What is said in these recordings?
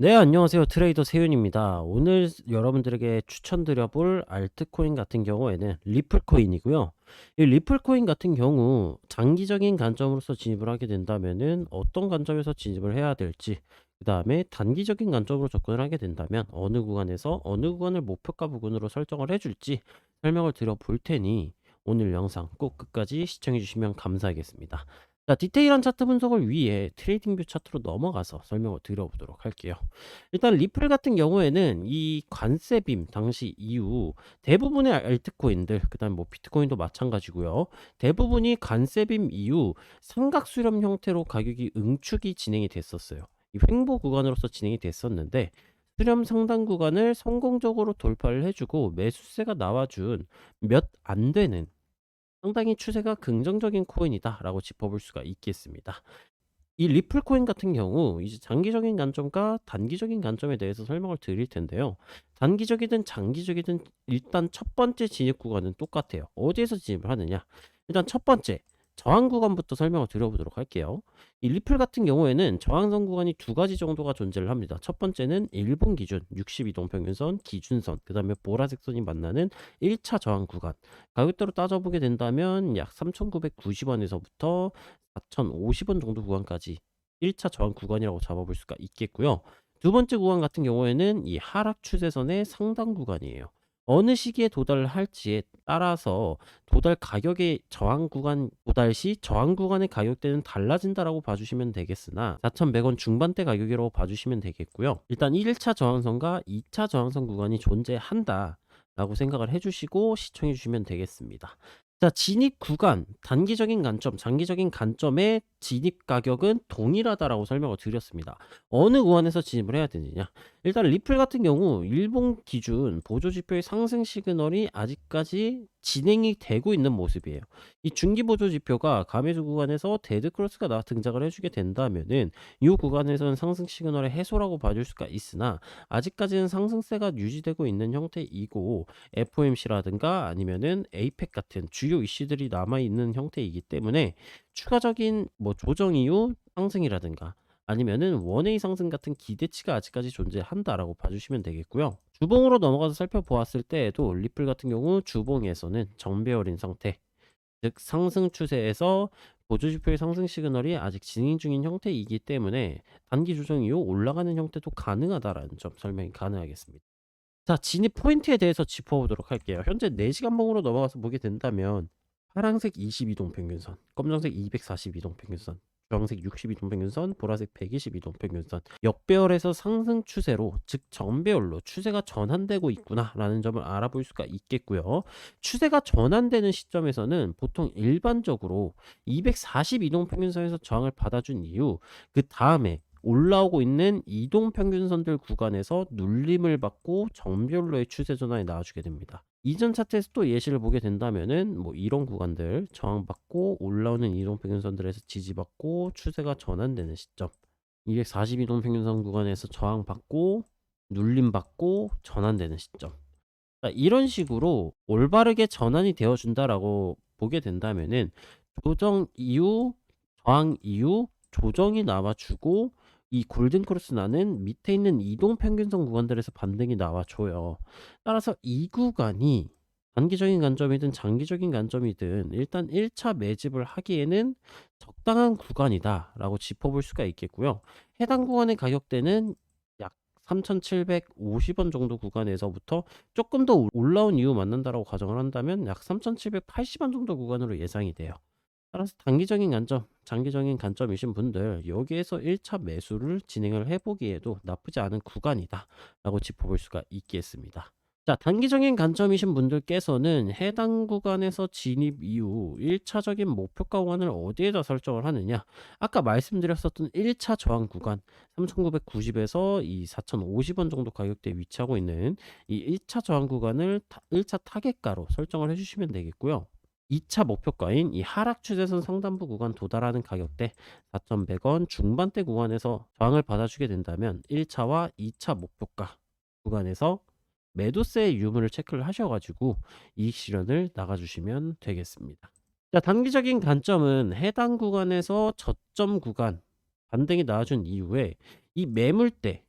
네, 안녕하세요. 트레이더 세윤입니다. 오늘 여러분들에게 추천드려 볼 알트코인 같은 경우에는 리플 코인이고요. 이 리플 코인 같은 경우 장기적인 관점으로서 진입을 하게 된다면은 어떤 관점에서 진입을 해야 될지, 그다음에 단기적인 관점으로 접근을 하게 된다면 어느 구간에서 어느 구간을 목표가 부근으로 설정을 해줄지 설명을 드려 볼 테니 오늘 영상 꼭 끝까지 시청해 주시면 감사하겠습니다. 자, 디테일한 차트 분석을 위해 트레이딩뷰 차트로 넘어가서 설명을 드려보도록 할게요. 일단 리플 같은 경우에는 이 관세빔 당시 이후 대부분의 알트코인들, 그다음 뭐 비트코인도 마찬가지고요. 대부분이 관세빔 이후 삼각 수렴 형태로 가격이 응축이 진행이 됐었어요. 이 횡보 구간으로서 진행이 됐었는데 수렴 상단 구간을 성공적으로 돌파를 해주고 매수세가 나와준 몇 안 되는 상당히 추세가 긍정적인 코인이다라고 짚어볼 수가 있겠습니다. 이 리플 코인 같은 경우 이제 장기적인 관점과 단기적인 관점에 대해서 설명을 드릴 텐데요. 단기적이든 장기적이든 일단 첫 번째 진입 구간은 똑같아요. 어디에서 진입을 하느냐? 일단 첫 번째 저항 구간부터 설명을 드려보도록 할게요. 이 리플 같은 경우에는 저항선 구간이 두 가지 정도가 존재를 합니다. 첫 번째는 일본 기준 62동 평균선 기준선, 그 다음에 보라색 선이 만나는 1차 저항 구간. 가격대로 따져보게 된다면 약 3,990원에서부터 4,050원 정도 구간까지 1차 저항 구간이라고 잡아볼 수가 있겠고요. 두 번째 구간 같은 경우에는 이 하락 추세선의 상단 구간이에요. 어느 시기에 도달을 할지에 따라서 도달 가격의 저항 구간 도달 시 저항 구간의 가격대는 달라진다라고 봐주시면 되겠으나 4,100원 중반대 가격이라고 봐주시면 되겠고요. 일단 1차 저항선과 2차 저항선 구간이 존재한다 라고 생각을 해주시고 시청해 주시면 되겠습니다. 자, 진입 구간, 단기적인 관점, 장기적인 관점의 진입 가격은 동일하다라고 설명을 드렸습니다. 어느 구간에서 진입을 해야 되느냐? 일단 리플 같은 경우 일본 기준 보조 지표의 상승 시그널이 아직까지 진행이 되고 있는 모습이에요. 이 중기 보조 지표가 감매수 구간에서 데드 크로스가 등장을 해주게 된다면은 이 구간에서는 상승 시그널의 해소라고 봐줄 수가 있으나 아직까지는 상승세가 유지되고 있는 형태이고 FOMC라든가 아니면은 에이펙 같은 주요 이슈들이 남아 있는 형태이기 때문에 추가적인 뭐 조정 이후 상승이라든가 아니면은 원웨이 상승 같은 기대치가 아직까지 존재한다라고 봐주시면 되겠고요. 주봉으로 넘어가서 살펴보았을 때에도 리플 같은 경우 주봉에서는 정배열인 상태, 즉 상승 추세에서 보조지표의 상승 시그널이 아직 진행 중인 형태이기 때문에 단기 조정 이후 올라가는 형태도 가능하다라는 점 설명이 가능하겠습니다. 자, 진입 포인트에 대해서 짚어보도록 할게요. 현재 4시간봉으로 넘어가서 보게 된다면 파란색 22동 평균선, 검정색 242동 평균선, 주황색 62동 평균선, 보라색 122동 평균선, 역배열에서 상승 추세로, 즉 정배열로 추세가 전환되고 있구나라는 점을 알아볼 수가 있겠고요. 추세가 전환되는 시점에서는 보통 일반적으로 242동 평균선에서 저항을 받아준 이후 그 다음에 올라오고 있는 이동 평균선들 구간에서 눌림을 받고 정별로의 추세 전환이 나와주게 됩니다. 이전 차트에서 또 예시를 보게 된다면은 뭐 이런 구간들 저항받고 올라오는 이동 평균선들에서 지지받고 추세가 전환되는 시점, 242동 평균선 구간에서 저항받고 눌림받고 전환되는 시점. 자, 이런 식으로 올바르게 전환이 되어 준다라고 보게 된다면은 조정 이후 저항 이후 조정이 나와주고 이 골든 크로스 나는 밑에 있는 이동 평균선 구간들에서 반등이 나와줘요. 따라서 이 구간이 단기적인 관점이든 장기적인 관점이든 일단 1차 매집을 하기에는 적당한 구간이다라고 짚어볼 수가 있겠고요. 해당 구간의 가격대는 약 3,750원 정도 구간에서부터 조금 더 올라온 이후 만난다라고 가정을 한다면 약 3,780원 정도 구간으로 예상이 돼요. 따라서 단기적인 관점, 장기적인 관점이신 분들 여기에서 1차 매수를 진행을 해보기에도 나쁘지 않은 구간이다라고 짚어볼 수가 있겠습니다. 자, 단기적인 관점이신 분들께서는 해당 구간에서 진입 이후 1차적인 목표가 구간을 어디에다 설정을 하느냐? 아까 말씀드렸었던 1차 저항 구간 3,990에서 이 4,050원 정도 가격대에 위치하고 있는 이 1차 저항 구간을 1차 타겟가로 설정을 해주시면 되겠고요. 2차 목표가인 이 하락 추세선 상단부 구간 도달하는 가격대 4,100원 중반대 구간에서 저항을 받아주게 된다면 1차와 2차 목표가 구간에서 매도세의 유무를 체크를 하셔가지고 이익 실현을 나가주시면 되겠습니다. 자, 단기적인 관점은 해당 구간에서 저점 구간 반등이 나와준 이후에 이 매물대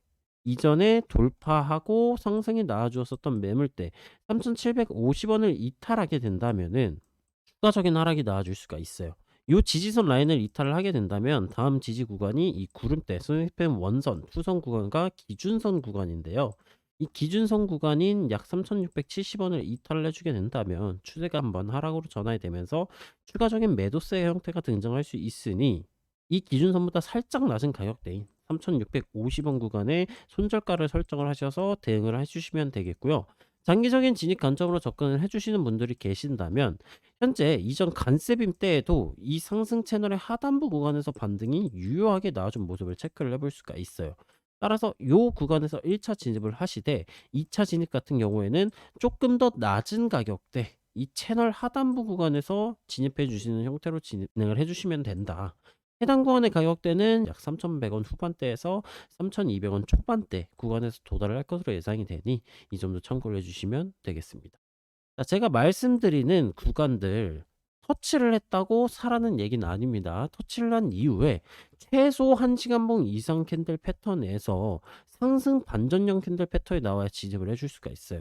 이전에 돌파하고 상승이 나와주었었던 매물대 3,750원을 이탈하게 된다면은 추가적인 하락이 나와줄 수가 있어요. 요 지지선 라인을 이탈을 하게 된다면 다음 지지 구간이 이 구름대, 스냅펜 원선, 투선 구간과 기준선 구간인데요. 이 기준선 구간인 약 3,670원을 이탈을 해주게 된다면 추세가 한번 하락으로 전환이 되면서 추가적인 매도세의 형태가 등장할 수 있으니 이 기준선보다 살짝 낮은 가격대인 3,650원 구간에 손절가를 설정을 하셔서 대응을 해주시면 되겠고요. 장기적인 진입 관점으로 접근을 해주시는 분들이 계신다면 현재 이전 간세빔 때에도 이 상승 채널의 하단부 구간에서 반등이 유효하게 나와준 모습을 체크를 해볼 수가 있어요. 따라서 요 구간에서 1차 진입을 하시되 2차 진입 같은 경우에는 조금 더 낮은 가격대 이 채널 하단부 구간에서 진입해 주시는 형태로 진행을 해주시면 된다. 해당 구간의 가격대는 약 3,100원 후반대에서 3,200원 초반대 구간에서 도달을 할 것으로 예상이 되니 이 점도 참고를 해주시면 되겠습니다. 자, 제가 말씀드리는 구간들 터치를 했다고 사라는 얘기는 아닙니다. 터치를 한 이후에 최소 1시간봉 이상 캔들 패턴에서 상승 반전형 캔들 패턴이 나와야 진입을 해줄 수가 있어요.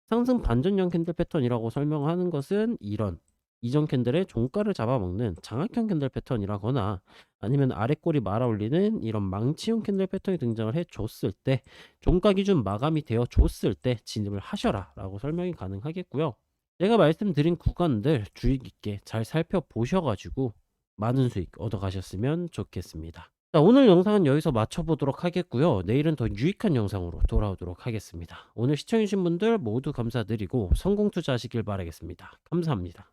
상승 반전형 캔들 패턴이라고 설명하는 것은 이런 이전 캔들의 종가를 잡아먹는 장악형 캔들 패턴이라거나 아니면 아랫꼬리 말아 올리는 이런 망치형 캔들 패턴이 등장을 해 줬을 때 종가 기준 마감이 되어 줬을 때 진입을 하셔라 라고 설명이 가능하겠고요. 제가 말씀드린 구간들 주의 깊게 잘 살펴보셔 가지고 많은 수익 얻어 가셨으면 좋겠습니다. 자, 오늘 영상은 여기서 마쳐 보도록 하겠고요. 내일은 더 유익한 영상으로 돌아오도록 하겠습니다. 오늘 시청해 주신 분들 모두 감사드리고 성공 투자하시길 바라겠습니다. 감사합니다.